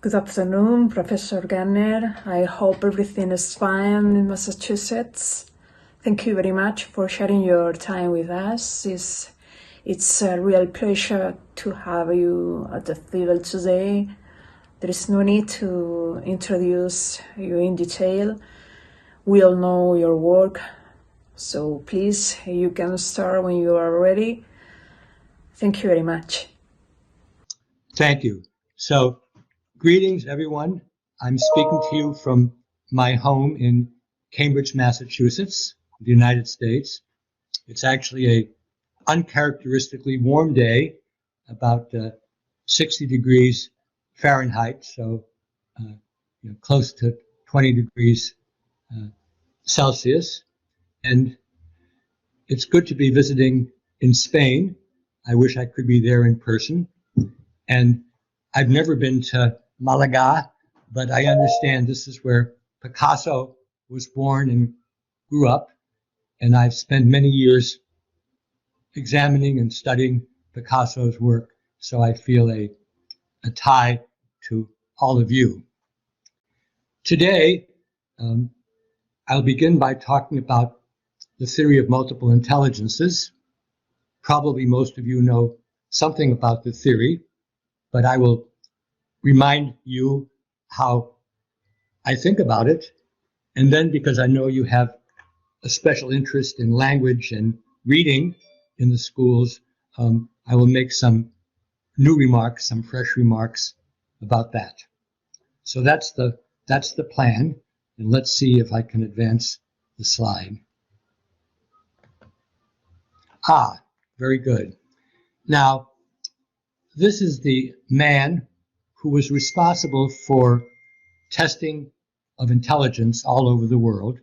Good afternoon, Professor Gardner. I hope everything is fine in Massachusetts. Thank you very much for sharing your time with us. It's a real pleasure to have you at the CIVEL today. There is no need to introduce you in detail. We all know your work, so please, you can start when you are ready. Thank you very much. Thank you. So, greetings, everyone. I'm speaking to you from my home in Cambridge, Massachusetts, the United States. It's actually a uncharacteristically warm day, about 60 degrees Fahrenheit, so close to 20 degrees Celsius. And it's good to be visiting in Spain. I wish I could be there in person. And I've never been to Malaga, but I understand this is where Picasso was born and grew up. And I've spent many years examining and studying Picasso's work, so I feel a tie to all of you. Today, I'll begin by talking about the theory of multiple intelligences. Probably most of you know something about the theory, but I will remind you how I think about it. And then, because I know you have a special interest in language and reading in the schools, I will make some new remarks, some fresh remarks about that. So that's the plan. And let's see if I can advance the slide. Very good. Now, this is the man who was responsible for testing of intelligence all over the world,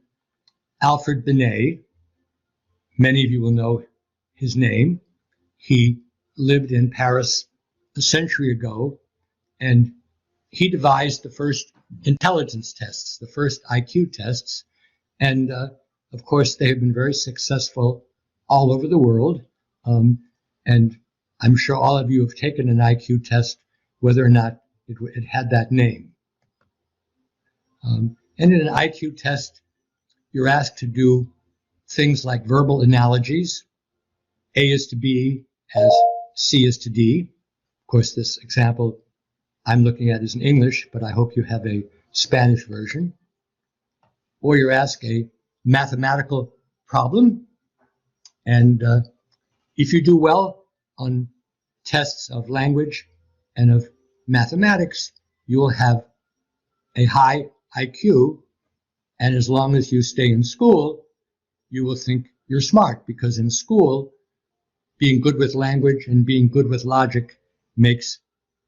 Alfred Binet. Many of you will know his name. He lived in Paris a century ago, and he devised the first intelligence tests, the first IQ tests. And of course, they have been very successful all over the world. And I'm sure all of you have taken an IQ test, whether or not it had that name. And in an IQ test, you're asked to do things like verbal analogies. A is to B as C is to D. Of course, this example I'm looking at is in English, but I hope you have a Spanish version. Or you're asked a mathematical problem. And if you do well on tests of language and of mathematics, you will have a high IQ. And as long as you stay in school, you will think you're smart, because in school, being good with language and being good with logic makes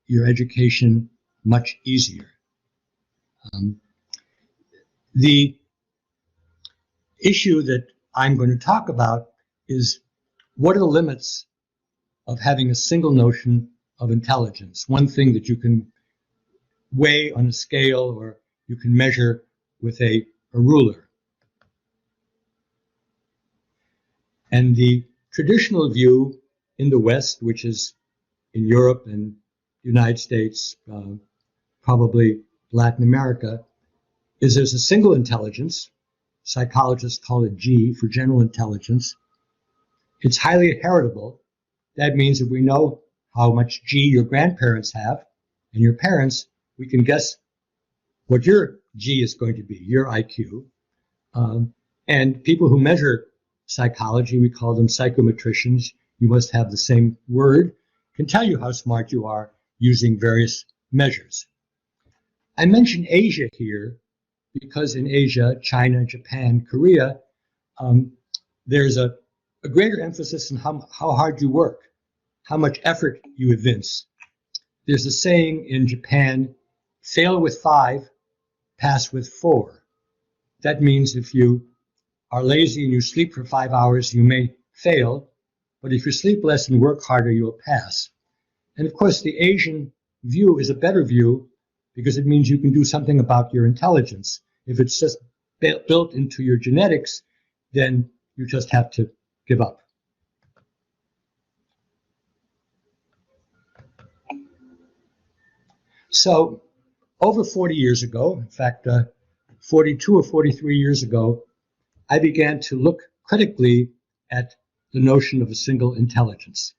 your education much easier. The issue that I'm going to talk about is, what are the limits of having a single notion of intelligence? One thing that you can weigh on a scale or you can measure with a ruler. And the traditional view in the West, which is in Europe and the United States, probably Latin America, is there's a single intelligence. Psychologists call it G for general intelligence. It's highly heritable. That means that we know how much G your grandparents have and your parents, we can guess what your G is going to be, your IQ. And people who measure psychology, we call them psychometricians. You must have the same word, can tell you how smart you are using various measures. I mention Asia here because in Asia, China, Japan, Korea, there's a greater emphasis on how hard you work, how much effort you evince. There's a saying in Japan, fail with 5, pass with 4. That means if you are lazy and you sleep for 5 hours, you may fail, but if you sleep less and work harder, you'll pass. And of course, the Asian view is a better view because it means you can do something about your intelligence. If it's just built into your genetics, then you just have to give up. So over 40 years ago, in fact, 42 or 43 years ago, I began to look critically at the notion of a single intelligence.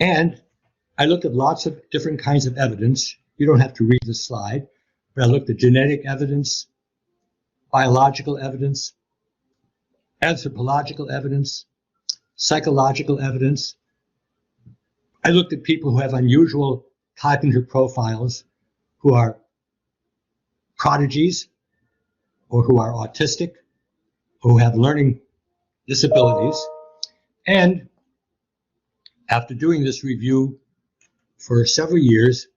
And I looked at lots of different kinds of evidence. You don't have to read the slide, but I looked at genetic evidence, biological evidence, anthropological evidence, psychological evidence. I looked at people who have unusual cognitive profiles, who are prodigies, or who are autistic, or who have learning disabilities. And after doing this review for several years,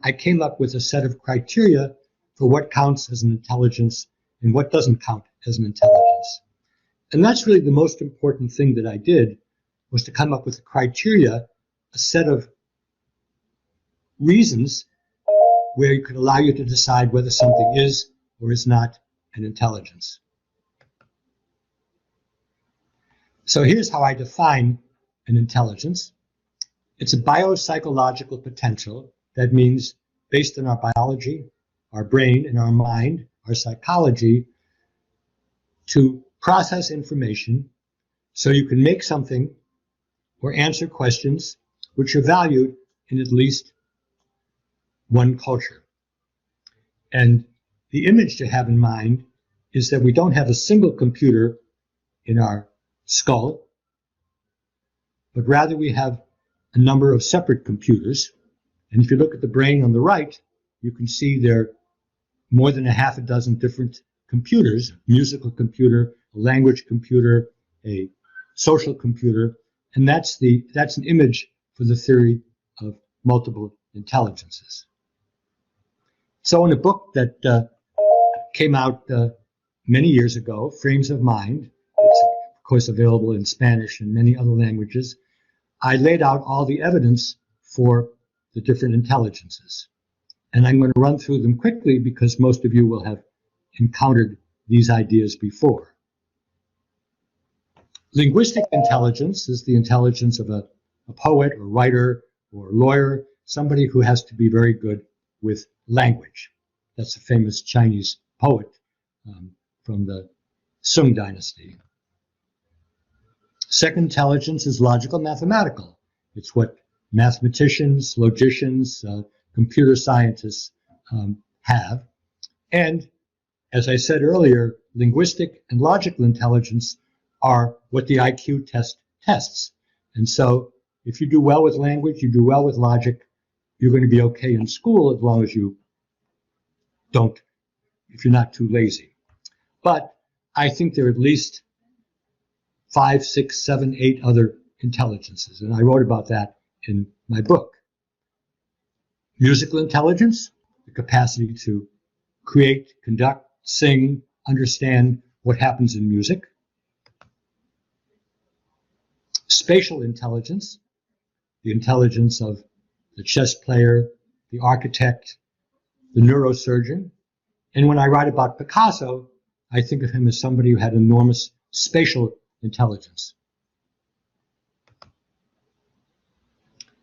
I came up with a set of criteria for what counts as an intelligence and what doesn't count as an intelligence. And that's really the most important thing that I did, was to come up with a criteria, a set of reasons where it could allow you to decide whether something is or is not an intelligence. So here's how I define an intelligence. It's a biopsychological potential. That means based on our biology, our brain, and our mind, our psychology, to process information so you can make something or answer questions which are valued in at least one culture. And the image to have in mind is that we don't have a single computer in our skull, but rather we have a number of separate computers. And if you look at the brain on the right, you can see there are more than a half a dozen different computers: a musical computer, a language computer, a social computer, and that's an image for the theory of multiple intelligences. So in a book that came out many years ago, Frames of Mind, it's of course available in Spanish and many other languages, I laid out all the evidence for the different intelligences. And I'm going to run through them quickly because most of you will have encountered these ideas before. Linguistic intelligence is the intelligence of a poet or writer or lawyer, somebody who has to be very good with language. That's a famous Chinese poet from the Sung dynasty. Second intelligence is logical mathematical. It's what mathematicians, logicians, computer scientists have. And as I said earlier, linguistic and logical intelligence are what the IQ test tests. And so if you do well with language, you do well with logic, you're going to be okay in school as long as you don't, if you're not too lazy. But I think there are at least 5, 6, 7, 8 other intelligences, and I wrote about that in my book. Musical intelligence, the capacity to create, conduct, sing, understand what happens in music. Spatial intelligence, the intelligence of the chess player, the architect, the neurosurgeon. And when I write about Picasso, I think of him as somebody who had enormous spatial intelligence.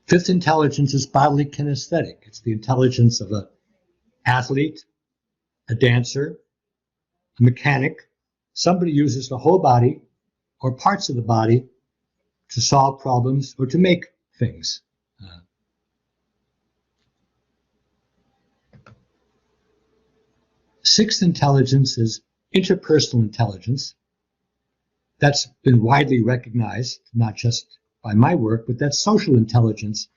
Fifth intelligence is bodily kinesthetic. It's the intelligence of an athlete, a dancer, a mechanic. Somebody uses the whole body or parts of the body to solve problems or to make things. Sixth intelligence is interpersonal intelligence. That's been widely recognized, not just by my work, but that's social intelligence,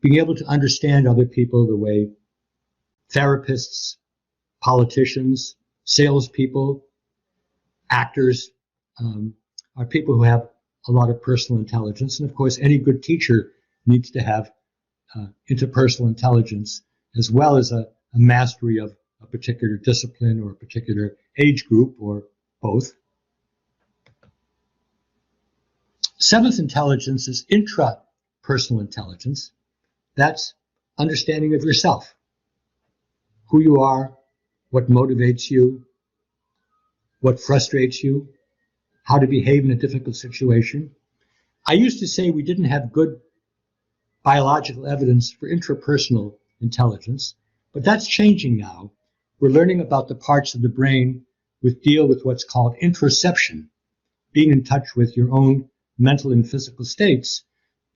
being able to understand other people the way therapists, politicians, salespeople, actors are people who have a lot of personal intelligence. And of course, any good teacher needs to have interpersonal intelligence as well as a mastery of a particular discipline or a particular age group or both. Seventh intelligence is intrapersonal intelligence. That's understanding of yourself, who you are, what motivates you, what frustrates you, how to behave in a difficult situation. I used to say we didn't have good biological evidence for intrapersonal intelligence. But that's changing now. We're learning about the parts of the brain which deal with what's called interoception, being in touch with your own mental and physical states.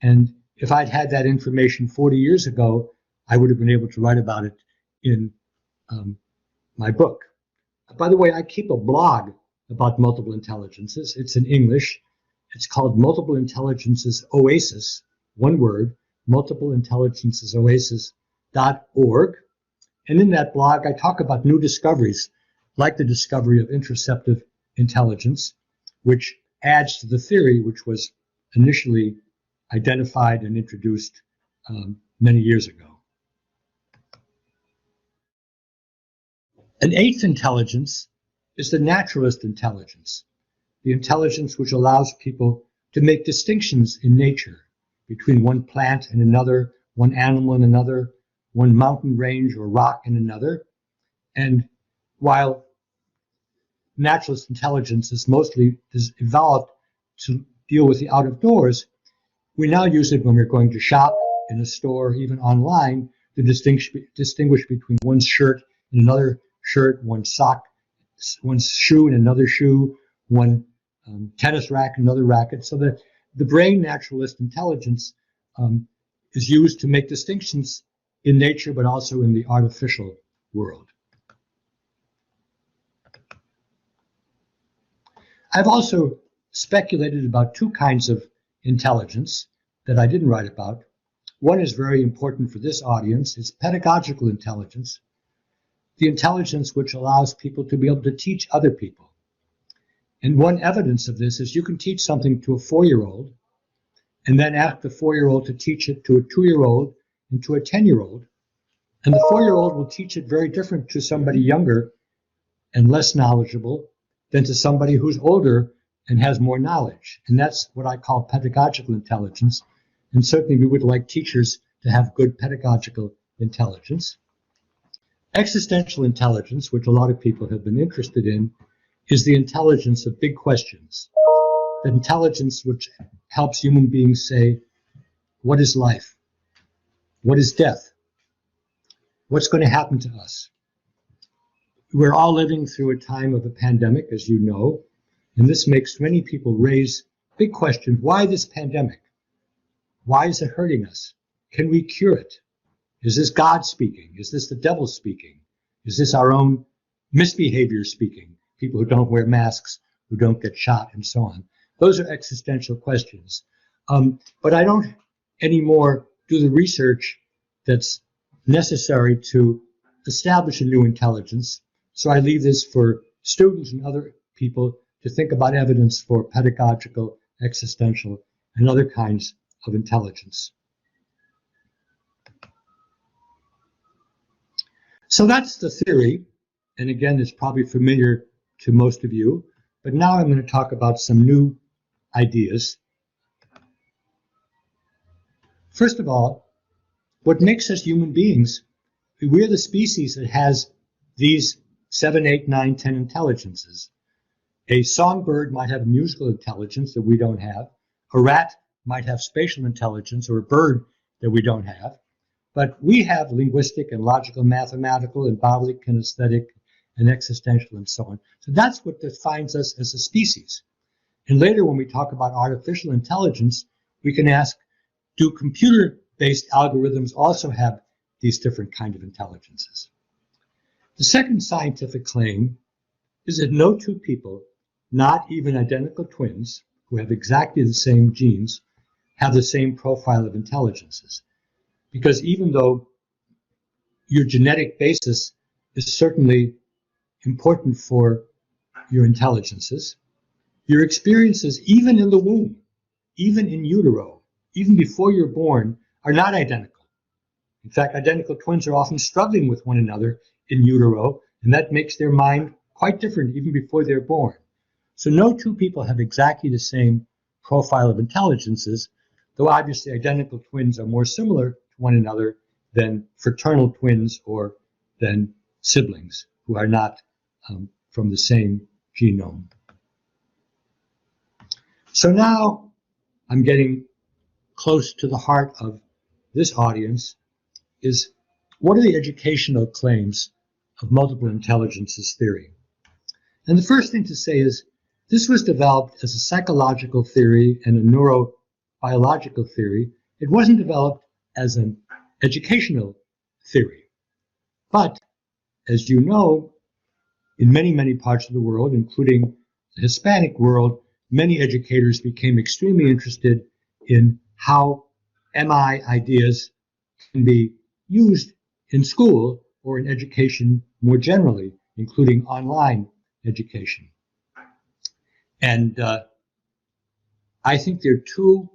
And if I'd had that information 40 years ago, I would have been able to write about it in my book. By the way, I keep a blog about multiple intelligences. It's in English. It's called Multiple Intelligences Oasis, one word, multipleintelligencesoasis.org. And in that blog, I talk about new discoveries, like the discovery of interoceptive intelligence, which adds to the theory which was initially identified and introduced many years ago. An eighth intelligence is the naturalist intelligence, the intelligence which allows people to make distinctions in nature between one plant and another, one animal and another, one mountain range or rock and another. And while naturalist intelligence is mostly evolved to deal with the out of doors, we now use it when we're going to shop in a store, even online, to distinguish between one's shirt and another shirt, one sock, one shoe and another shoe, one tennis racket, another racket. So that the brain naturalist intelligence is used to make distinctions in nature, but also in the artificial world. I've also speculated about two kinds of intelligence that I didn't write about. One is very important for this audience. It's pedagogical intelligence, the intelligence which allows people to be able to teach other people. And one evidence of this is you can teach something to a 4-year-old and then ask the 4-year-old to teach it to a 2-year-old and to a 10-year-old. And the 4-year-old will teach it very different to somebody younger and less knowledgeable than to somebody who's older and has more knowledge. And that's what I call pedagogical intelligence. And certainly we would like teachers to have good pedagogical intelligence. Existential intelligence, which a lot of people have been interested in, is the intelligence of big questions. The intelligence which helps human beings say, what is life? What is death? What's going to happen to us? We're all living through a time of a pandemic, as you know, and this makes many people raise big questions. Why this pandemic? Why is it hurting us? Can we cure it? Is this God speaking? Is this the devil speaking? Is this our own misbehavior speaking? People who don't wear masks, who don't get shot, and so on. Those are existential questions. But I don't anymore do the research that's necessary to establish a new intelligence. So I leave this for students and other people to think about evidence for pedagogical, existential, and other kinds of intelligence. So that's the theory. And again, it's probably familiar to most of you. But now I'm going to talk about some new ideas. First of all, what makes us human beings, we're the species that has these 7, 8, 9, 10 intelligences. A songbird might have musical intelligence that we don't have. A rat might have spatial intelligence, or a bird that we don't have. But we have linguistic and logical, mathematical and bodily, kinesthetic and existential and so on. So that's what defines us as a species. And later when we talk about artificial intelligence, we can ask, do computer-based algorithms also have these different kinds of intelligences? The second scientific claim is that no two people, not even identical twins, who have exactly the same genes, have the same profile of intelligences. Because even though your genetic basis is certainly important for your intelligences, your experiences, even in the womb, even in utero, even before you're born, are not identical. In fact, identical twins are often struggling with one another in utero, and that makes their mind quite different even before they're born. So no two people have exactly the same profile of intelligences, though obviously identical twins are more similar to one another than fraternal twins or than siblings who are not from the same genome. So now I'm getting close to the heart of this audience, is what are the educational claims of multiple intelligences theory? And the first thing to say is this was developed as a psychological theory and a neurobiological theory. It wasn't developed as an educational theory. But, as you know, in many, many parts of the world, including the Hispanic world, many educators became extremely interested in how MI ideas can be used in school or in education more generally, including online education. And I think there are two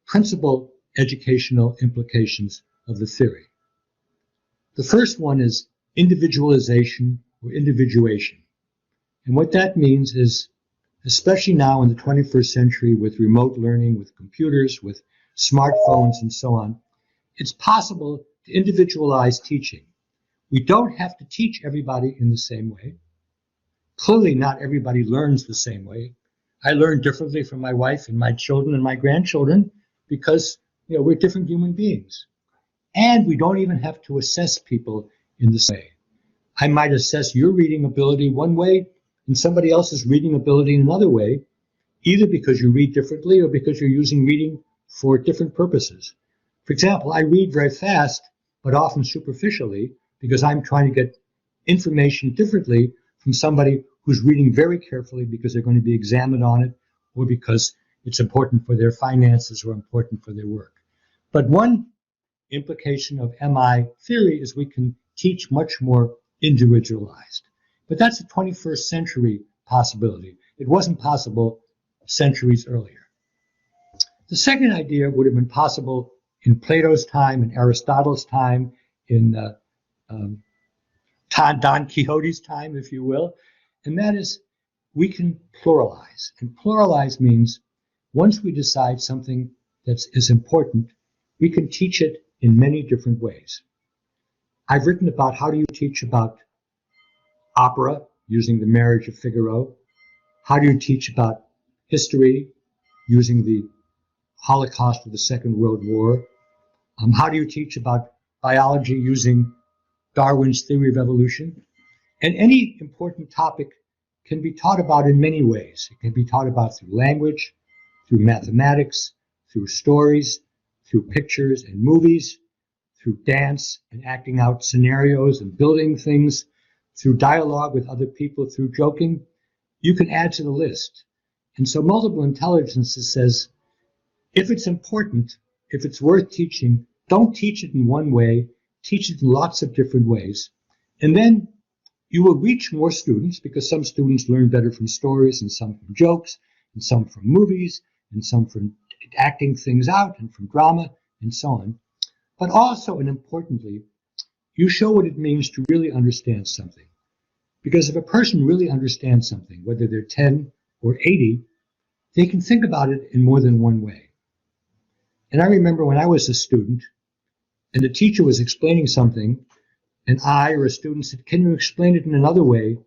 principal educational implications of the theory. The first one is individualization or individuation. And what that means is, especially now in the 21st century with remote learning, with computers, with smartphones and so on, it's possible to individualize teaching. We don't have to teach everybody in the same way. Clearly, not everybody learns the same way. I learn differently from my wife and my children and my grandchildren because, we're different human beings. And we don't even have to assess people in the same way. I might assess your reading ability one way and somebody else's reading ability in another way, either because you read differently or because you're using reading for different purposes. For example, I read very fast, but often superficially, because I'm trying to get information differently from somebody who's reading very carefully because they're going to be examined on it, or because it's important for their finances or important for their work. But one implication of MI theory is we can teach much more individualized. But that's a 21st century possibility. It wasn't possible centuries earlier. The second idea would have been possible in Plato's time, in Aristotle's time, in Don Quixote's time, if you will, and that is we can pluralize. And pluralize means once we decide something that is important, we can teach it in many different ways. I've written about how do you teach about opera using the Marriage of Figaro. How do you teach about history using the Holocaust of the Second World War? How do you teach about biology using Darwin's theory of evolution? And any important topic can be taught about in many ways. It can be taught about through language, through mathematics, through stories, through pictures and movies, through dance and acting out scenarios and building things, through dialogue with other people, through joking. You can add to the list. And so multiple intelligences says, if it's important, if it's worth teaching, don't teach it in one way, teach it in lots of different ways. And then you will reach more students because some students learn better from stories and some from jokes and some from movies and some from acting things out and from drama and so on. But also, and importantly, you show what it means to really understand something. Because if a person really understands something, whether they're 10 or 80, they can think about it in more than one way. And I remember when I was a student and the teacher was explaining something and I or a student said, can you explain it in another way?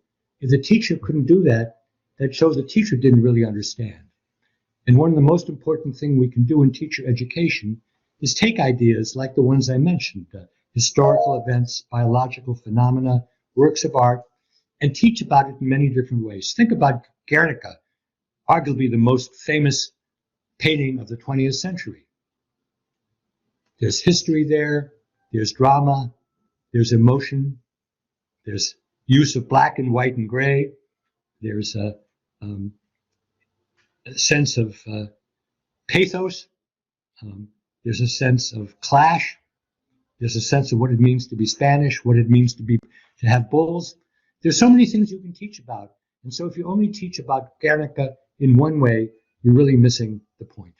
If the teacher couldn't do that, that shows the teacher didn't really understand. And one of the most important things we can do in teacher education is take ideas like the ones I mentioned, historical events, biological phenomena, works of art, and teach about it in many different ways. Think about Guernica, arguably the most famous painting of the 20th century. There's history there, there's drama, there's emotion, there's use of black and white and gray, there's a sense of pathos, there's a sense of clash, there's a sense of what it means to be Spanish, what it means to have bulls. There's so many things you can teach about. And so if you only teach about Guernica in one way, you're really missing the point.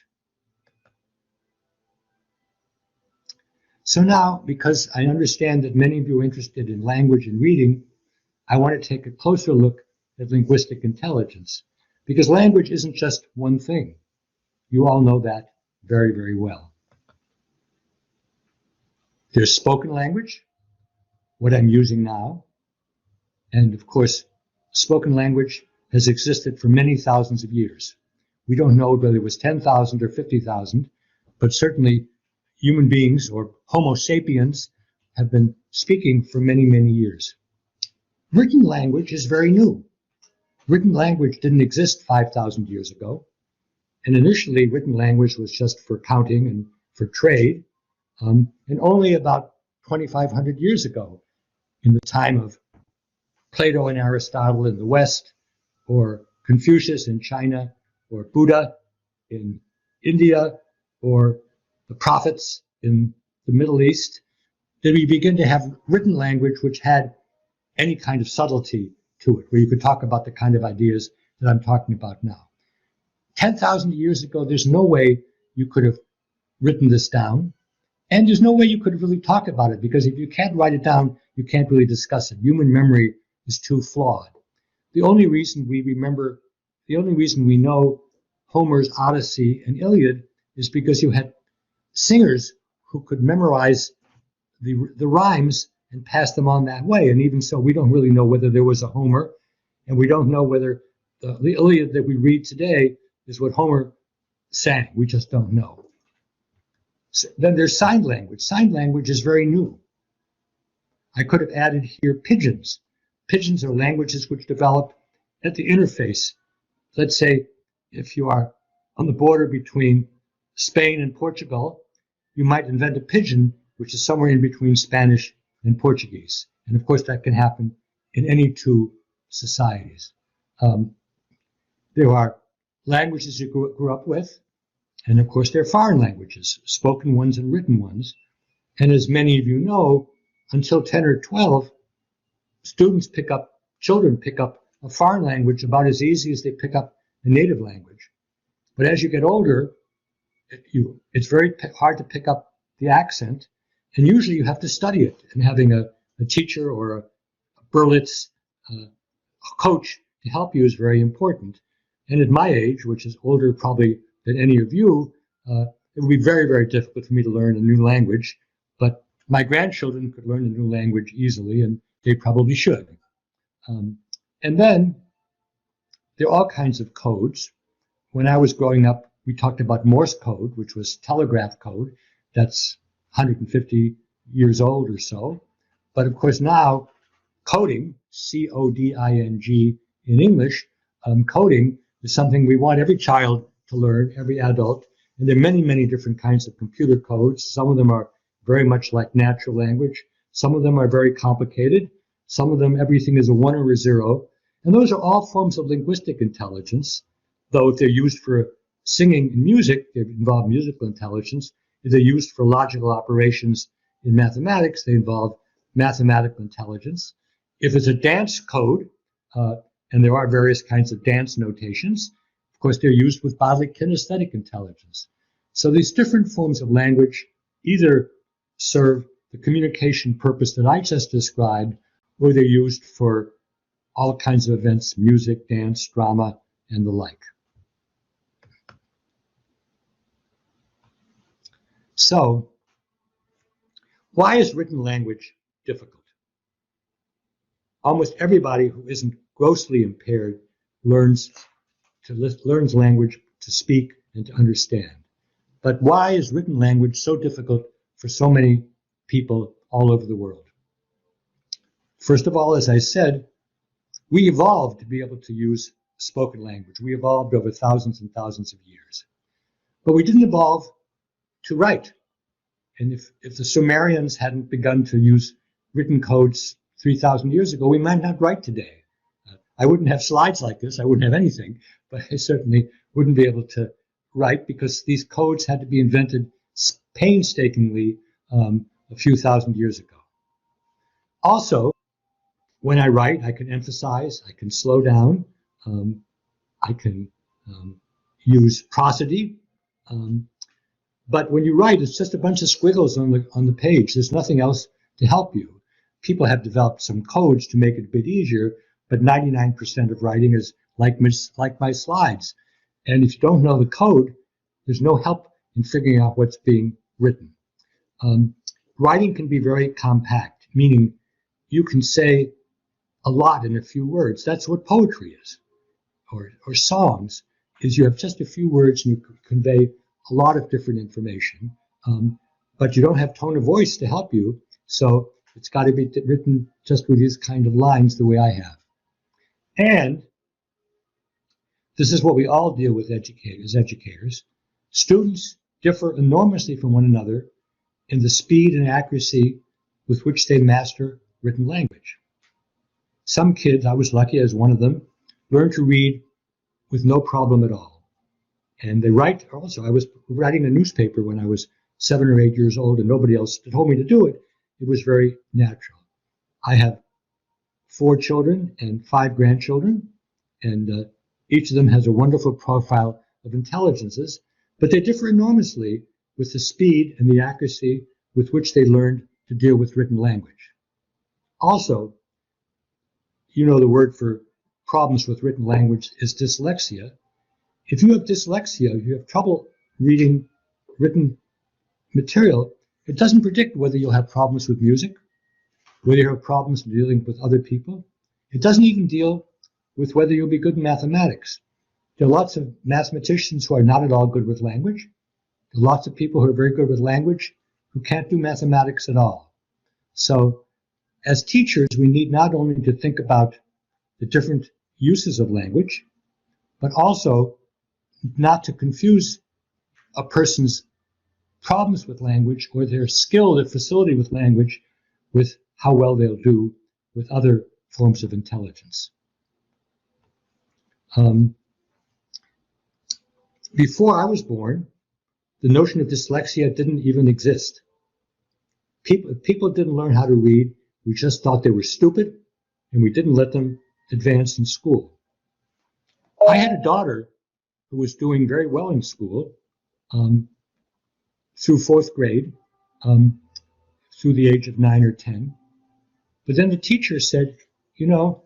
So now, because I understand that many of you are interested in language and reading, I want to take a closer look at linguistic intelligence. Because language isn't just one thing. You all know that very, very well. There's spoken language, what I'm using now. And of course, spoken language has existed for many thousands of years. We don't know whether it was 10,000 or 50,000, but certainly human beings or Homo sapiens have been speaking for many, many years. Written language is very new. Written language didn't exist 5,000 years ago. And initially, written language was just for counting and for trade. And only about 2,500 years ago, in the time of Plato and Aristotle in the West, or Confucius in China, or Buddha in India, or the prophets in the Middle East, did we begin to have written language which had any kind of subtlety to it, where you could talk about the kind of ideas that I'm talking about now. 10,000 years ago, there's no way you could have written this down, and there's no way you could really talk about it, because if you can't write it down, you can't really discuss it. Human memory is too flawed. The only reason we know Homer's Odyssey and Iliad is because you had singers who could memorize the rhymes and pass them on that way. And even so, we don't really know whether there was a Homer, and we don't know whether the Iliad that we read today is what Homer sang. We just don't know. So then there's sign language. Sign language is very new. I could have added here pigeons. Pigeons are languages which develop at the interface. Let's say if you are on the border between Spain and Portugal, you might invent a pigeon which is somewhere in between Spanish and Portuguese. And of course, that can happen in any two societies. There are languages you grew up with, and of course, there are foreign languages, spoken ones and written ones. And as many of you know, until 10 or 12, children pick up a foreign language about as easy as they pick up a native language. But as you get older, it's very hard to pick up the accent, and usually you have to study it. And having a teacher or a Berlitz coach to help you is very important. And at my age, which is older probably than any of you, it would be very, very difficult for me to learn a new language. But my grandchildren could learn a new language easily, and they probably should. And then there are all kinds of codes. When I was growing up, we talked about Morse code, which was telegraph code. That's 150 years old or so. But of course now, coding, C-O-D-I-N-G in English, coding is something we want every child to learn, every adult. And there are many, many different kinds of computer codes. Some of them are very much like natural language. Some of them are very complicated. Some of them, everything is a 1 or a 0. And those are all forms of linguistic intelligence, though if they're used for singing and music, they involve musical intelligence. If they're used for logical operations in mathematics, they involve mathematical intelligence. If it's a dance code, and there are various kinds of dance notations, of course, they're used with bodily kinesthetic intelligence. So these different forms of language either serve the communication purpose that I just described, or they're used for all kinds of events, music, dance, drama, and the like. So, why is written language difficult? Almost everybody who isn't grossly impaired learns language to speak and to understand. But why is written language so difficult for so many people all over the world? First of all, as I said, we evolved to be able to use spoken language. We evolved over thousands and thousands of years. But we didn't evolve to write. And if the Sumerians hadn't begun to use written codes 3,000 years ago, we might not write today. I wouldn't have slides like this. I wouldn't have anything. But I certainly wouldn't be able to write because these codes had to be invented painstakingly a few thousand years ago. Also, when I write, I can emphasize, I can slow down, I can use prosody. But when you write, it's just a bunch of squiggles on the page. There's nothing else to help you. People have developed some codes to make it a bit easier, but 99% of writing is like my slides. And if you don't know the code, there's no help in figuring out what's being written. Writing can be very compact, meaning you can say a lot in a few words. That's what poetry is, or songs, is you have just a few words and you convey a lot of different information, but you don't have tone of voice to help you. So It's got to be written just with these kind of lines the way I have. And this is what we all deal with as educators. Students differ enormously from one another in the speed and accuracy with which they master written language. Some kids, I was lucky as one of them, learned to read with no problem at all. And they write also. I was writing a newspaper when I was 7 or 8 years old, and nobody else told me to do it. It was very natural. I have 4 children and 5 grandchildren, and each of them has a wonderful profile of intelligences, but they differ enormously with the speed and the accuracy with which they learned to deal with written language. Also, you know, the word for problems with written language is dyslexia. If you have dyslexia, if you have trouble reading written material, it doesn't predict whether you'll have problems with music, whether you have problems dealing with other people. It doesn't even deal with whether you'll be good in mathematics. There are lots of mathematicians who are not at all good with language. There are lots of people who are very good with language who can't do mathematics at all. So as teachers, we need not only to think about the different uses of language, but also not to confuse a person's problems with language or their skill, their facility with language, with how well they'll do with other forms of intelligence. Before I was born, the notion of dyslexia didn't even exist. People didn't learn how to read. We just thought they were stupid, and we didn't let them advance in school. I had a daughter who was doing very well in school through 4th grade, through the age of 9 or 10. But then the teacher said, you know,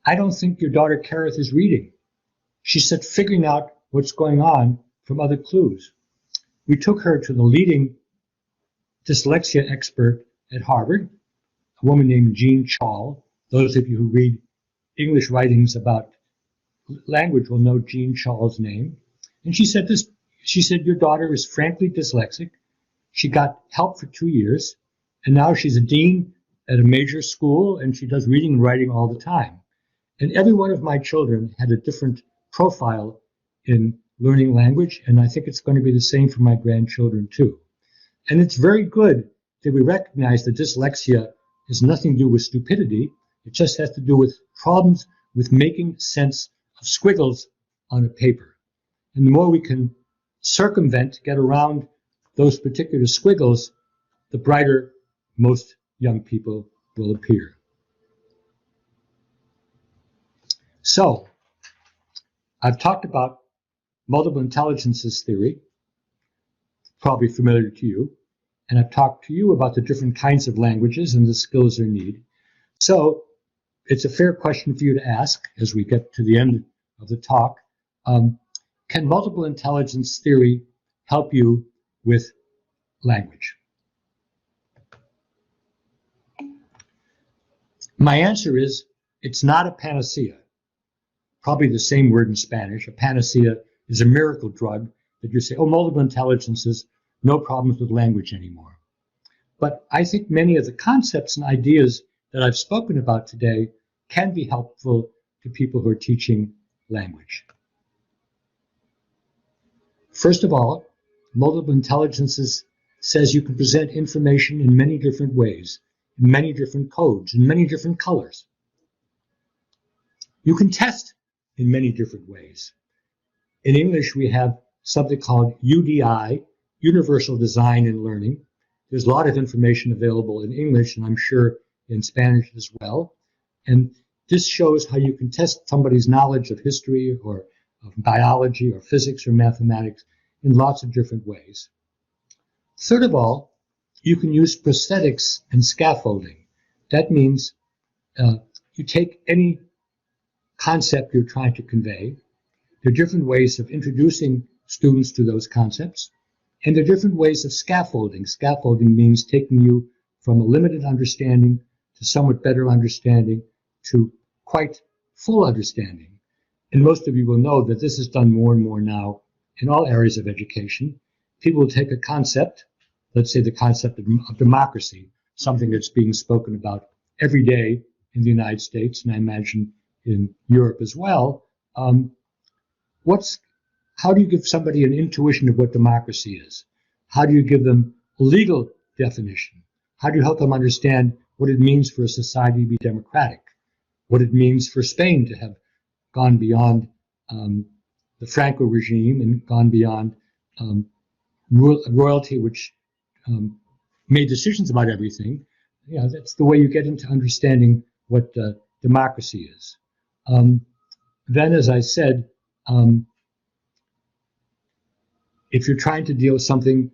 I don't think your daughter Kareth is reading. She said, figuring out what's going on from other clues. We took her to the leading dyslexia expert at Harvard, a woman named Jean Chall. Those of you who read English writings about language will know Jean Chall's name. And she said this, she said, your daughter is frankly dyslexic. She got help for 2 years, and now she's a dean at a major school, and she does reading and writing all the time. And every one of my children had a different profile in learning language, and I think it's going to be the same for my grandchildren too. And it's very good that we recognize that dyslexia has nothing to do with stupidity. It just has to do with problems with making sense of squiggles on a paper. And the more we can circumvent, get around those particular squiggles, the brighter most young people will appear. So, I've talked about multiple intelligences theory, probably familiar to you, and I've talked to you about the different kinds of languages and the skills they need. So, it's a fair question for you to ask as we get to the end of the talk. Can multiple intelligence theory help you with language? My answer is, it's not a panacea. Probably the same word in Spanish. A panacea is a miracle drug that you say, oh, multiple intelligences, no problems with language anymore. But I think many of the concepts and ideas that I've spoken about today can be helpful to people who are teaching language. First of all, multiple intelligences says you can present information in many different ways, in many different codes, in many different colors. You can test in many different ways. In English, we have something called UDI, Universal Design in Learning. There's a lot of information available in English, and I'm sure in Spanish as well. And this shows how you can test somebody's knowledge of history or of biology or physics or mathematics in lots of different ways. Third of all, you can use prosthetics and scaffolding. That means you take any concept you're trying to convey. There are different ways of introducing students to those concepts, and there are different ways of scaffolding. Scaffolding means taking you from a limited understanding to somewhat better understanding to quite full understanding. And most of you will know that this is done more and more now in all areas of education. People will take a concept, let's say the concept of democracy, something that's being spoken about every day in the United States, and I imagine in Europe as well. How do you give somebody an intuition of what democracy is? How do you give them a legal definition? How do you help them understand what it means for a society to be democratic? What it means for Spain to have gone beyond the Franco regime and gone beyond royalty, which made decisions about everything. Yeah, that's the way you get into understanding what democracy is. Then, as I said, if you're trying to deal with something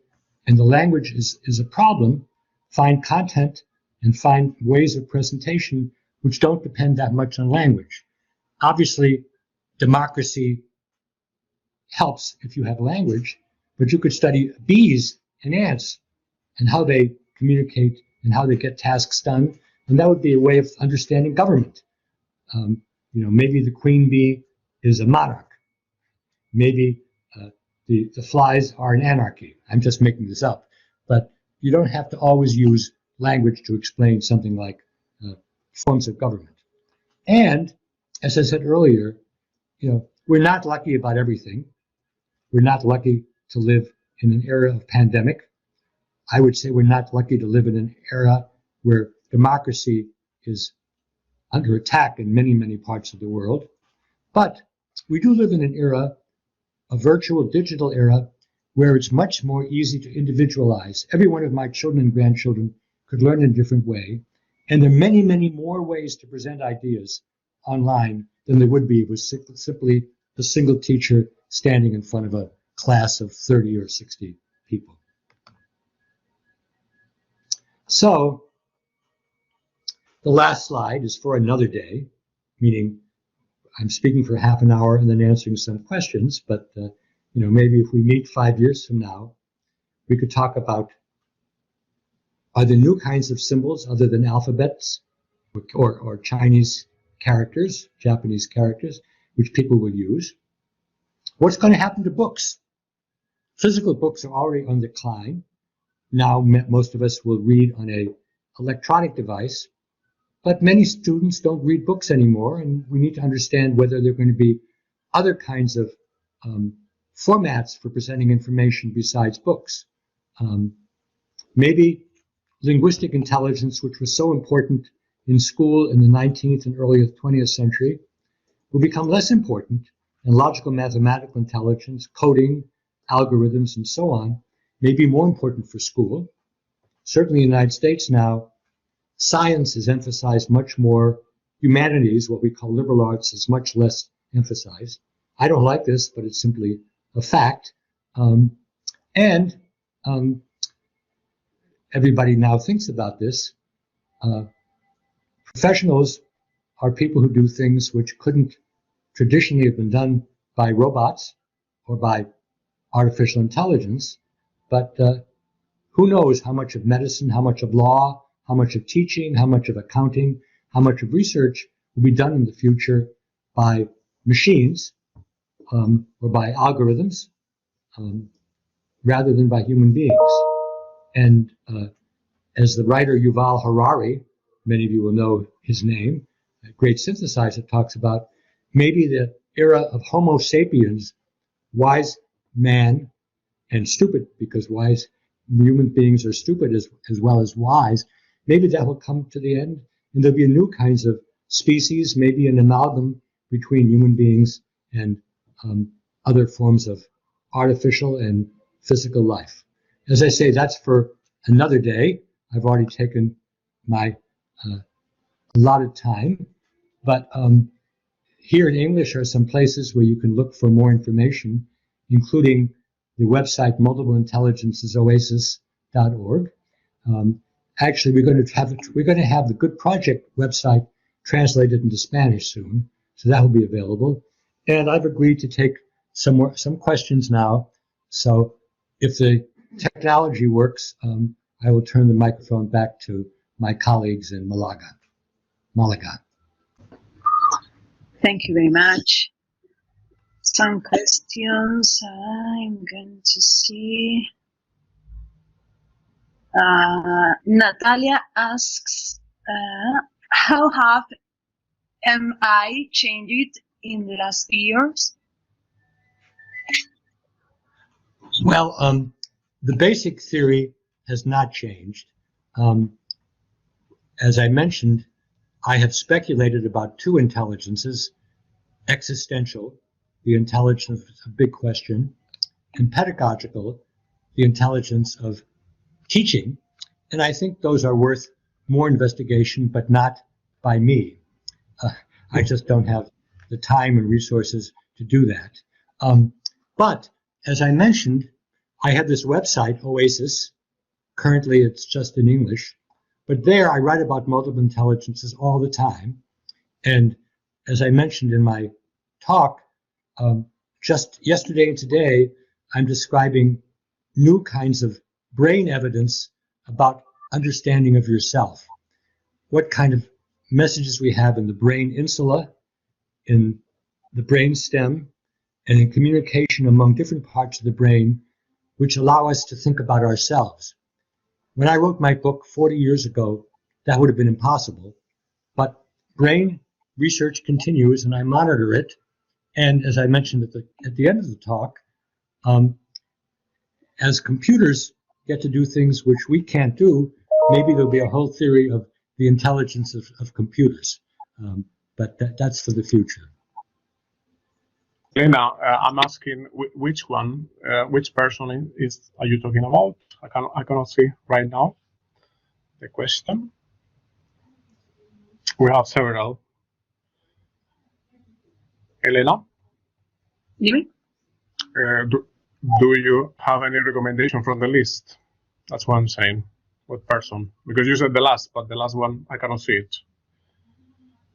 and the language is a problem, find content and find ways of presentation which don't depend that much on language. Obviously, democracy helps if you have language, but you could study bees and ants and how they communicate and how they get tasks done, and that would be a way of understanding government. Maybe the queen bee is a monarch. Maybe the flies are an anarchy. I'm just making this up. But you don't have to always use language to explain something like forms of government. And, as I said earlier, we're not lucky about everything. We're not lucky to live in an era of pandemic. I would say we're not lucky to live in an era where democracy is under attack in many, many parts of the world. But we do live in an era, a virtual digital era, where it's much more easy to individualize. Every one of my children and grandchildren could learn in a different way. And there are many, many more ways to present ideas online than there would be with simply a single teacher standing in front of a class of 30 or 60 people. So the last slide is for another day, meaning I'm speaking for half an hour and then answering some questions, but maybe if we meet 5 years from now, we could talk about, are there new kinds of symbols other than alphabets or Chinese characters, Japanese characters, which people will use? What's going to happen to books? Physical books are already on decline. Now most of us will read on an electronic device, but many students don't read books anymore, and we need to understand whether there are going to be other kinds of formats for presenting information besides books. Maybe linguistic intelligence, which was so important in school in the 19th and early 20th century, will become less important, and logical mathematical intelligence, coding, algorithms, and so on, may be more important for school. Certainly in the United States now, science is emphasized much more. Humanities, what we call liberal arts, is much less emphasized. I don't like this, but it's simply a fact. Everybody now thinks about this. Professionals are people who do things which couldn't traditionally have been done by robots or by artificial intelligence. But who knows how much of medicine, how much of law, how much of teaching, how much of accounting, how much of research will be done in the future by machines or by algorithms rather than by human beings. And as the writer Yuval Harari, many of you will know his name, a great synthesizer, talks about, maybe the era of Homo sapiens, wise man and stupid, because wise human beings are stupid as well as wise, maybe that will come to the end, and there'll be new kinds of species, maybe an amalgam between human beings and other forms of artificial and physical life. As I say, that's for another day. I've already taken my allotted time, but here in English are some places where you can look for more information, including the website multipleintelligencesoasis.org. Actually, we're going to have the Good Project website translated into Spanish soon, so that will be available. And I've agreed to take some questions now. So if the technology works, I will turn the microphone back to my colleagues in Malaga. Thank you very much. Some questions I'm going to see. Natalia asks, how have MI changed in the last years? Well, the basic theory has not changed. As I mentioned, I have speculated about two intelligences: existential, the intelligence of a big question, and pedagogical, the intelligence of teaching. And I think those are worth more investigation, but not by me. I just don't have the time and resources to do that. But as I mentioned, I have this website, Oasis. Currently, it's just in English. But there I write about multiple intelligences all the time. And as I mentioned in my talk, just yesterday and today, I'm describing new kinds of brain evidence about understanding of yourself. What kind of messages we have in the brain insula, in the brain stem, and in communication among different parts of the brain, which allow us to think about ourselves. When I wrote my book 40 years ago, that would have been impossible. But brain research continues, and I monitor it. And as I mentioned at the end of the talk, as computers get to do things which we can't do, maybe there'll be a whole theory of the intelligence of computers. But that's for the future. Elena, I'm asking which one, which person are you talking about? I cannot see right now the question. We have several. Elena? Jimmy? Do you have any recommendation from the list? That's what I'm saying. What person? Because you said the last, but the last one, I cannot see it.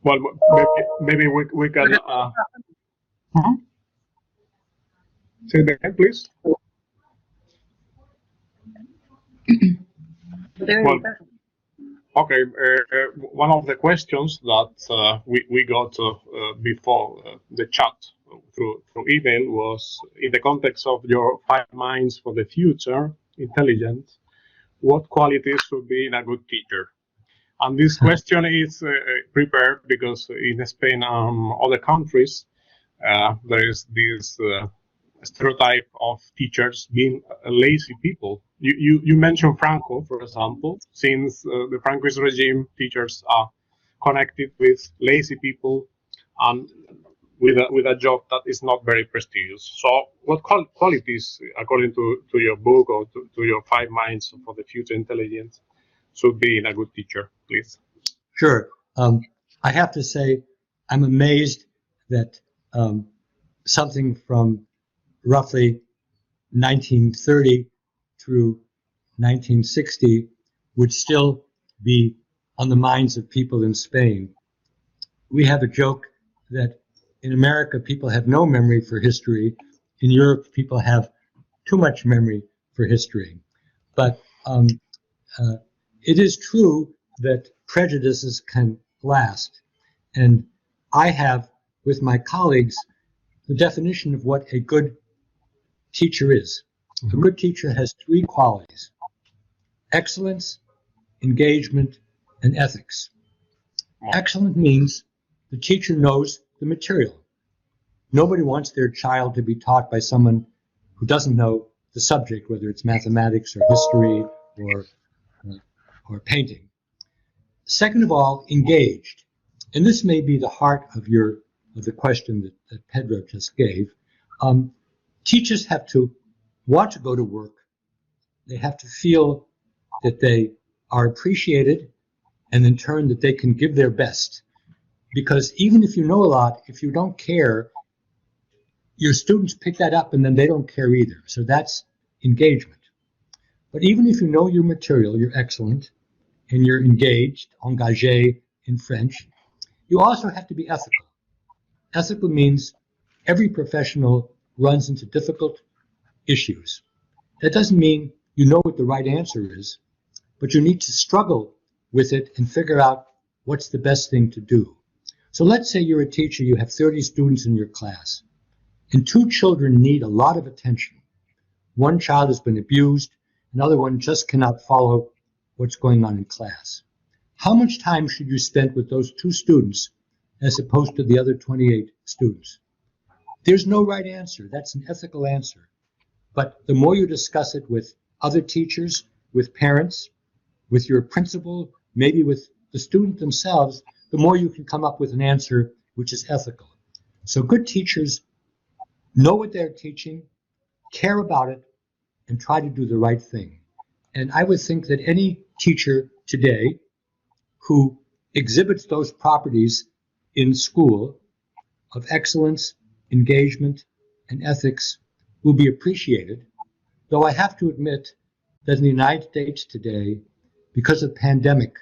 Well, maybe we can... Say that again, please. Well, okay, one of the questions that we got before the chat through email was, in the context of your 5 minds for the future, intelligence, what qualities should be in a good teacher? And this question is prepared because in Spain and other countries, there is this stereotype of teachers being lazy people. You mentioned Franco, for example. Since the Francoist regime, teachers are connected with lazy people and with a job that is not very prestigious. So what qualities, according to your book or to your 5 minds for the future intelligence, should be in a good teacher, please? Sure. I have to say, I'm amazed that something from roughly 1930 through 1960 would still be on the minds of people in Spain. We have a joke that in America, people have no memory for history. In Europe, people have too much memory for history. But it is true that prejudices can last. And I have, with my colleagues, the definition of what a good teacher is. A good teacher has 3 qualities: excellence, engagement, and ethics. Excellent means the teacher knows the material. Nobody wants their child to be taught by someone who doesn't know the subject, whether it's mathematics or history or painting. Second of all, engaged. And this may be the heart of the question that Pedro just gave. Teachers have to want to go to work. They have to feel that they are appreciated, and in turn that they can give their best. Because even if you know a lot, if you don't care, your students pick that up and then they don't care either. So that's engagement. But even if you know your material, you're excellent, and you're engaged, engagé in French, you also have to be ethical. Ethical means every professional runs into difficult issues. That doesn't mean you know what the right answer is, but you need to struggle with it and figure out what's the best thing to do. So let's say you're a teacher, you have 30 students in your class, and 2 children need a lot of attention. One child has been abused, another one just cannot follow what's going on in class. How much time should you spend with those 2 students as opposed to the other 28 students? There's no right answer. That's an ethical answer. But the more you discuss it with other teachers, with parents, with your principal, maybe with the student themselves, the more you can come up with an answer which is ethical. So good teachers know what they're teaching, care about it, and try to do the right thing. And I would think that any teacher today who exhibits those properties in school of excellence, engagement, and ethics will be appreciated, though I have to admit that in the United States today, because of the pandemic,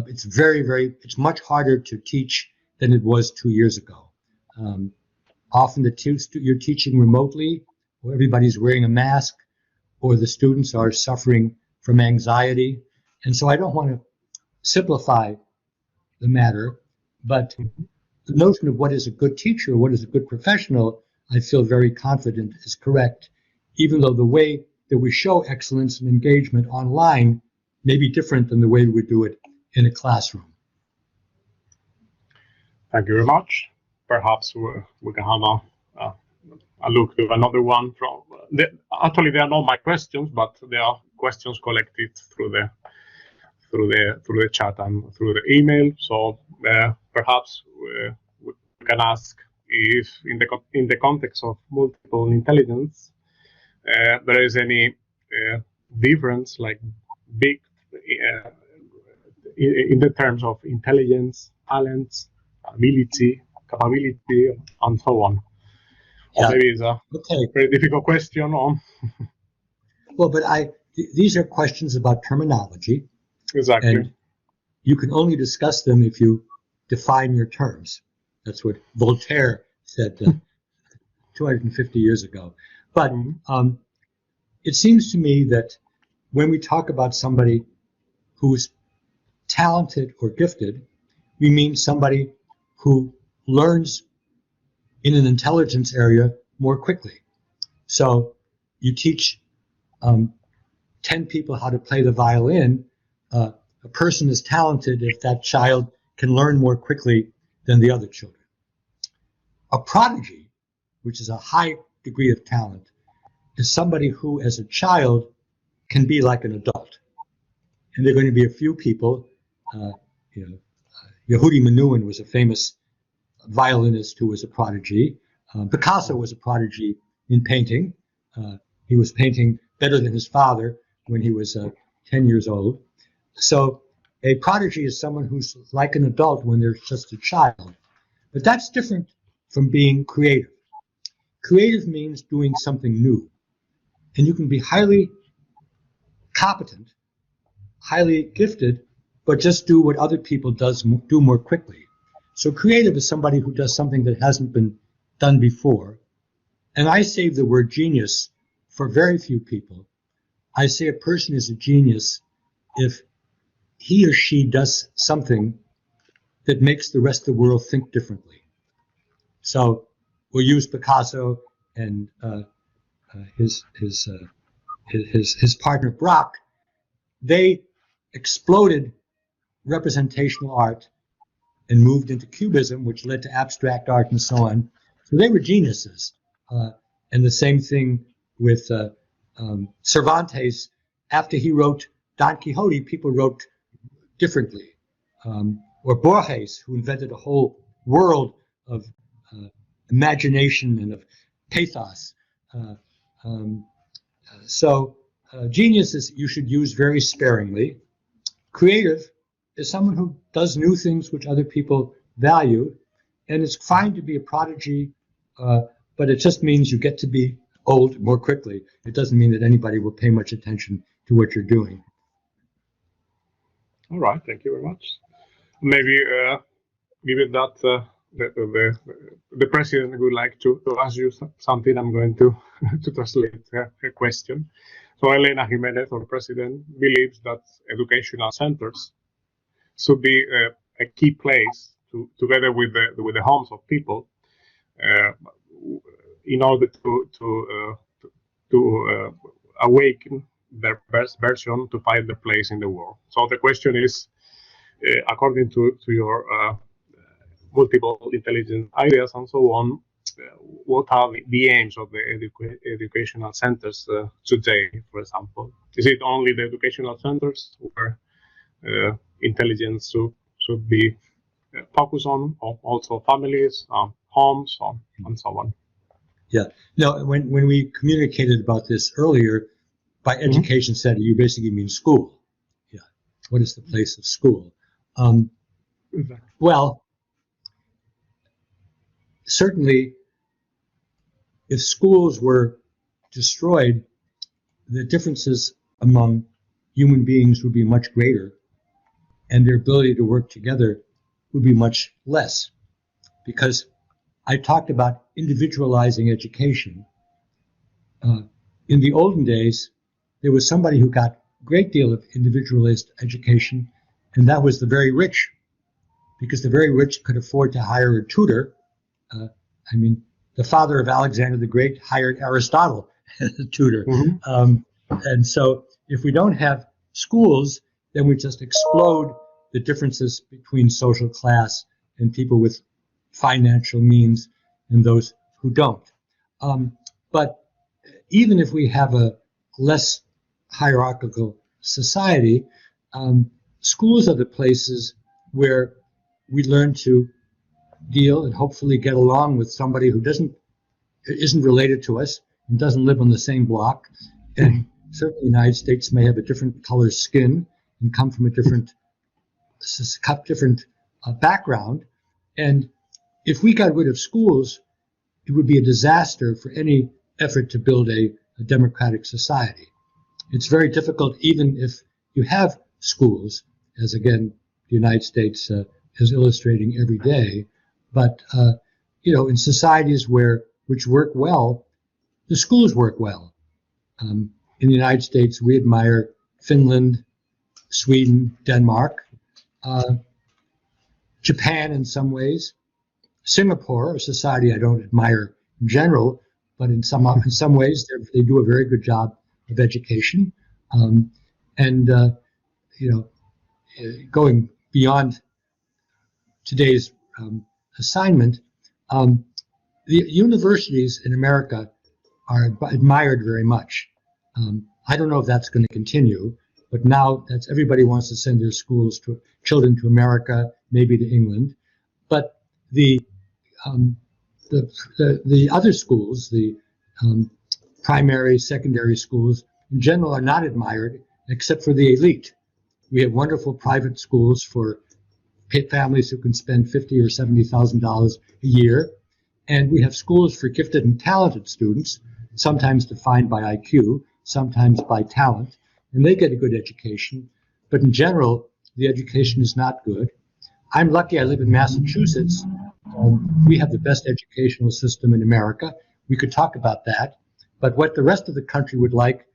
it's much harder to teach than it was 2 years ago. Often you're teaching remotely, or everybody's wearing a mask, or the students are suffering from anxiety. And so I don't want to simplify the matter, but the notion of what is a good teacher, what is a good professional, I feel very confident is correct, even though the way that we show excellence and engagement online may be different than the way we would do it in a classroom. Thank you very much. Perhaps we can have a look at another one from. Actually, they are not my questions, but they are questions collected through the chat and through the email. So perhaps we can ask if, in the context of multiple intelligence, there is any difference, like big in the terms of intelligence, talents, ability, capability, and so on. Yeah. Or maybe it's a very difficult question. Well, but these are questions about terminology. Exactly. And you can only discuss them if you define your terms. That's what Voltaire said 250 years ago. But it seems to me that when we talk about somebody who's talented or gifted, we mean somebody who learns in an intelligence area more quickly. So you teach 10 people how to play the violin. A person is talented if that child can learn more quickly than the other children. A prodigy, which is a high degree of talent, is somebody who, as a child, can be like an adult. And there are going to be a few people. Yehudi Menuhin was a famous violinist who was a prodigy. Picasso was a prodigy in painting. He was painting better than his father when he was 10 years old. So a prodigy is someone who's like an adult when they're just a child. But that's different from being creative. Creative means doing something new. And you can be highly competent, highly gifted, but just do what other people do more quickly. So creative is somebody who does something that hasn't been done before. And I save the word genius for very few people. I say a person is a genius if he or she does something that makes the rest of the world think differently. So we'll use Picasso and his partner Braque. They exploded representational art and moved into Cubism, which led to abstract art and so on. So they were geniuses. And the same thing with Cervantes. After he wrote Don Quixote, people wrote differently. Or Borges, who invented a whole world of imagination and of pathos. So genius is you should use very sparingly. Creative is someone who does new things which other people value, and it's fine to be a prodigy, but it just means you get to be old more quickly. It doesn't mean that anybody will pay much attention to what you're doing. All right, thank you very much. Maybe given that the president would like to ask you something, I'm going to translate her question. So Elena Jiménez, our president, believes that educational centers should be a key place together with the homes of people in order to awaken their best version to find their place in the world. So the question is, according to your multiple intelligence ideas and so on, what are the aims of the educational centers today, for example? Is it only the educational centers where intelligence should be focused on, or also families, homes, and so on? Yeah. No, when we communicated about this earlier, by education center, you basically mean school. Yeah. What is the place of school? Well, certainly, if schools were destroyed, the differences among human beings would be much greater, and their ability to work together would be much less. Because I talked about individualizing education. In the olden days, there was somebody who got a great deal of individualized education, and that was the very rich, because the very rich could afford to hire a tutor. I mean, the father of Alexander the Great hired Aristotle as a tutor. And so if we don't have schools, then we just explode the differences between social class and people with financial means and those who don't. But even if we have a less hierarchical society, schools are the places where we learn to deal and hopefully get along with somebody who isn't related to us and doesn't live on the same block. And certainly the United States may have a different color skin and come from a different background. And if we got rid of schools, it would be a disaster for any effort to build a democratic society. It's very difficult, even if you have schools, as again, the United States is illustrating every day. But, in societies which work well, the schools work well. In the United States, we admire Finland, Sweden, Denmark, Japan in some ways, Singapore, a society I don't admire in general, but in some ways they do a very good job of education. Going beyond today's assignment, the universities in America are admired very much. I don't know if that's going to continue, but now everybody wants to send their children to America, maybe to England. But the other schools, the primary, secondary schools in general, are not admired except for the elite. We have wonderful private schools for families who can spend $50,000 or $70,000 a year, and we have schools for gifted and talented students, sometimes defined by IQ, sometimes by talent, and they get a good education. But in general, the education is not good. I'm lucky I live in Massachusetts. We have the best educational system in America. We could talk about that. But what the rest of the country would like,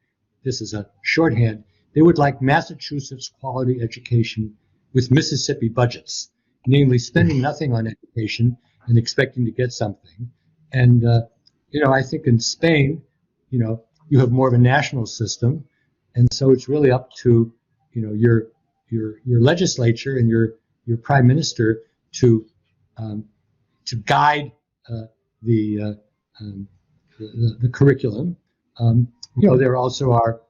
this is a shorthand, they would like Massachusetts quality education with Mississippi budgets, namely spending nothing on education and expecting to get something. And, I think in Spain, you have more of a national system. And so it's really up to, your legislature and your prime minister to guide the curriculum. There also are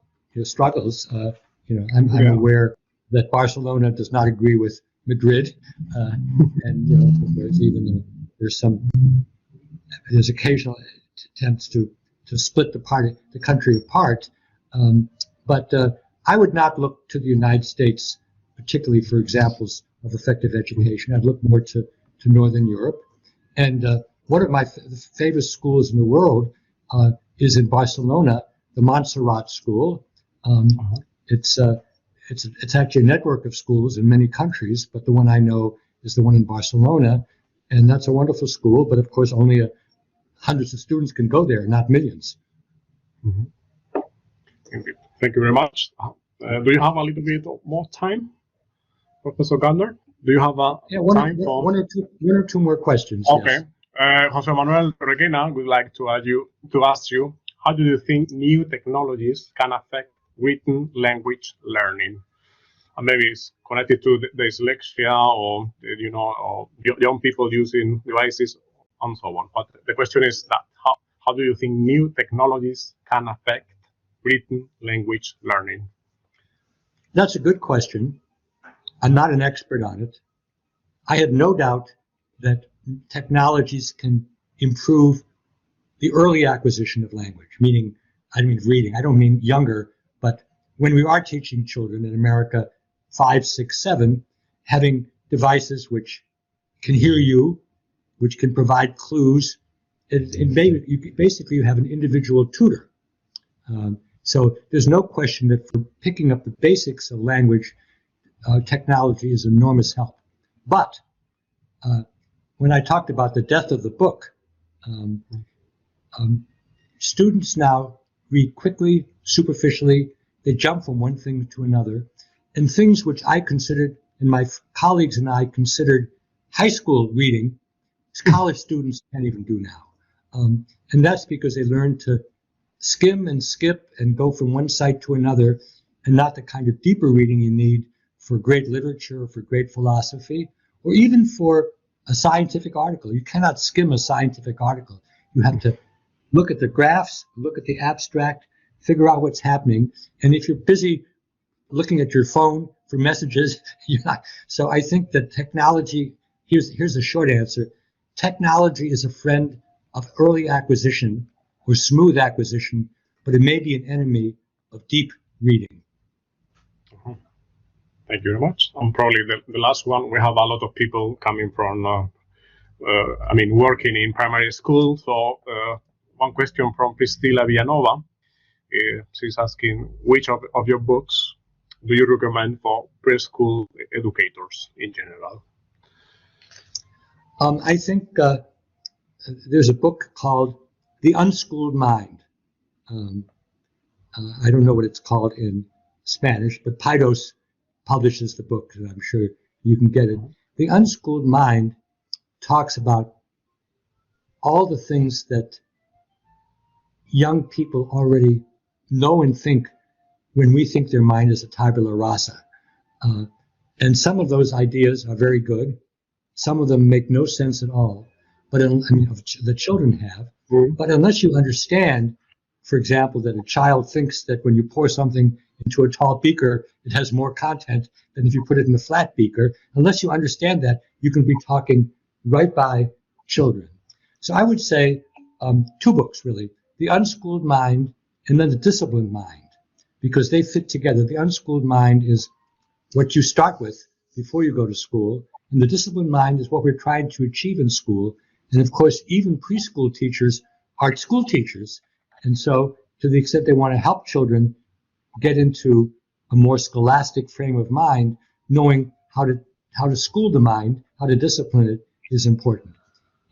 struggles. I'm aware that Barcelona does not agree with Madrid, and there's occasional attempts to split the country apart. But I would not look to the United States particularly for examples of effective education. I'd look more to Northern Europe. And one of my favorite schools in the world is in Barcelona, the Montserrat School. It's actually a network of schools in many countries, but the one I know is the one in Barcelona, and that's a wonderful school. But of course, only hundreds of students can go there, not millions. Mm-hmm. Thank you very much. Do you have a little bit more time, Professor Gardner? Do you have time for one or two more questions? Okay. Yes. Jose Manuel Requena would like to ask you, how do you think new technologies can affect written language learning. And maybe it's connected to the dyslexia or, or young people using devices and so on. But the question is that how do you think new technologies can affect written language learning? That's a good question. I'm not an expert on it. I have no doubt that technologies can improve the early acquisition of language, meaning, I mean reading. I don't mean younger, but when we are teaching children in America, 5, 6, 7, having devices which can hear you, which can provide clues, basically you have an individual tutor. So there's no question that for picking up the basics of language, technology is enormous help. But when I talked about the death of the book, students now read quickly, superficially. They jump from one thing to another. And things which I considered, and my colleagues and I considered high school reading, college students can't even do now. And that's because they learn to skim and skip and go from one site to another, and not the kind of deeper reading you need for great literature, for great philosophy, or even for a scientific article. You cannot skim a scientific article. You have to look at the graphs, look at the abstract, figure out what's happening. And if you're busy looking at your phone for messages, you're not. So I think that technology, here's a short answer. Technology is a friend of early acquisition or smooth acquisition, but it may be an enemy of deep reading. Thank you very much. And probably the last one, we have a lot of people coming from, working in primary school. So one question from Priscilla Villanova. She's asking, which of your books do you recommend for preschool educators in general? I think there's a book called The Unschooled Mind. I don't know what it's called in Spanish, but Paidos publishes the book, and I'm sure you can get it. The Unschooled Mind talks about all the things that young people already know and think when we think their mind is a tabula rasa. And some of those ideas are very good. Some of them make no sense at all, but the children have. But unless you understand, for example, that a child thinks that when you pour something into a tall beaker, it has more content than if you put it in a flat beaker, unless you understand that, you can be talking right by children. So I would say 2 books, really. The Unschooled Mind and then The Disciplined Mind, because they fit together. The Unschooled Mind is what you start with before you go to school, and the Disciplined Mind is what we're trying to achieve in school. And of course, even preschool teachers are school teachers, and so to the extent they want to help children get into a more scholastic frame of mind, knowing how to school the mind, how to discipline it is important.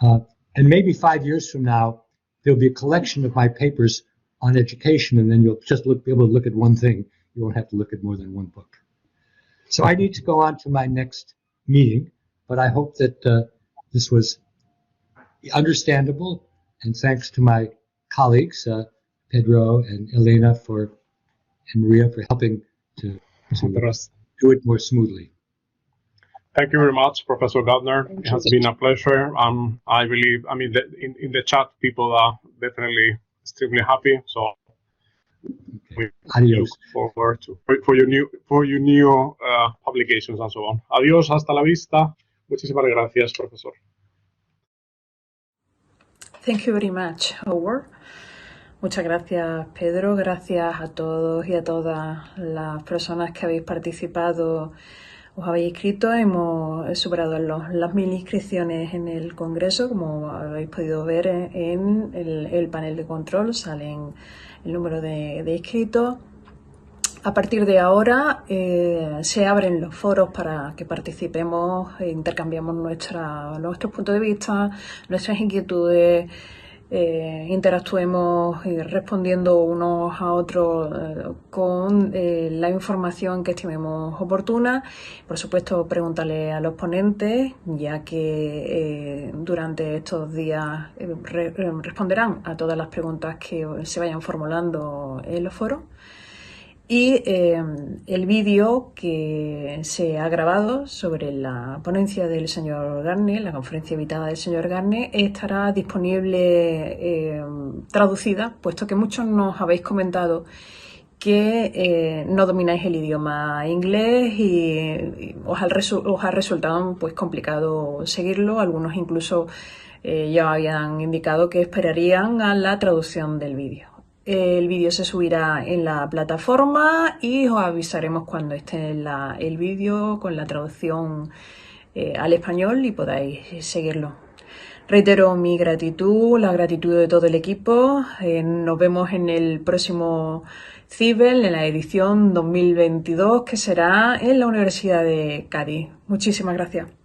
And maybe 5 years from now, there'll be a collection of my papers on education, and then you'll just be able to look at one thing. You won't have to look at more than one book. So I need to go on to my next meeting, but I hope that this was understandable, and thanks to my colleagues, Pedro and Elena and Maria for helping to do it more smoothly. Thank you very much, Professor Gardner. It has been a pleasure. I believe, in the chat, people are definitely extremely happy. So we look forward to for your new publications and so on. Adiós, hasta la vista. Muchísimas gracias, profesor. Thank you very much, Howard. Muchas gracias, Pedro. Gracias a todos y a todas las personas que habéis participado, os habéis inscrito. Hemos superado las 1000 inscripciones en el Congreso. Como habéis podido ver en el panel de control, salen el número de inscritos. A partir de ahora se abren los foros para que participemos, intercambiamos nuestros puntos de vista, nuestras inquietudes, interactuemos respondiendo unos a otros con la información que estimemos oportuna. Por supuesto, preguntarle a los ponentes, ya que durante estos días responderán a todas las preguntas que se vayan formulando en los foros. Y el vídeo que se ha grabado sobre la ponencia del señor Gardner, la conferencia invitada del señor Gardner, estará disponible traducida, puesto que muchos nos habéis comentado que no domináis el idioma inglés y os ha resultado pues complicado seguirlo. Algunos incluso ya habían indicado que esperarían a la traducción del vídeo. El vídeo se subirá en la plataforma y os avisaremos cuando esté el vídeo con la traducción al español y podáis seguirlo. Reitero mi gratitud, la gratitud de todo el equipo. Nos vemos en el próximo CIVEL, en la edición 2022, que será en la Universidad de Cádiz. Muchísimas gracias.